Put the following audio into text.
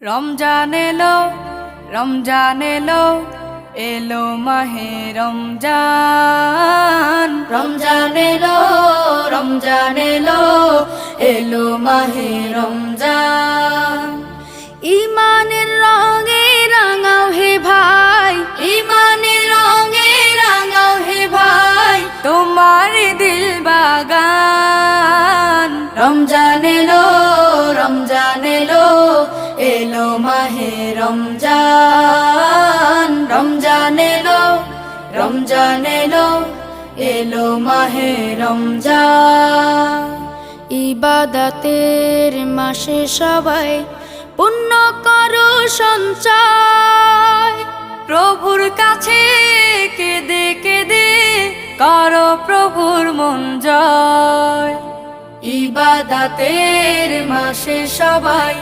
রমজান এলো, রমজান এলো, এলো মাহে রমজান। রমজান এলো, রমজান এলো, এলো মাহে রমজান। ইমানের রঙে রাঙাও হে ভাই, ইমানের রঙে রাঙাও হে ভাই, তোমার দিল বাগান। রমজান এলো, রমজান এলো, এলো মাহে রমজান। রমজান এলো, রমজান এলো, এলো মাহে রমজান। ইবাদতের মাসে সবাই পুণ্য করো সঞ্চয়, প্রভুর কাছে কেঁদে কেঁদে করো প্রভুর মন জয়। ইবাদতের মাসে সবাই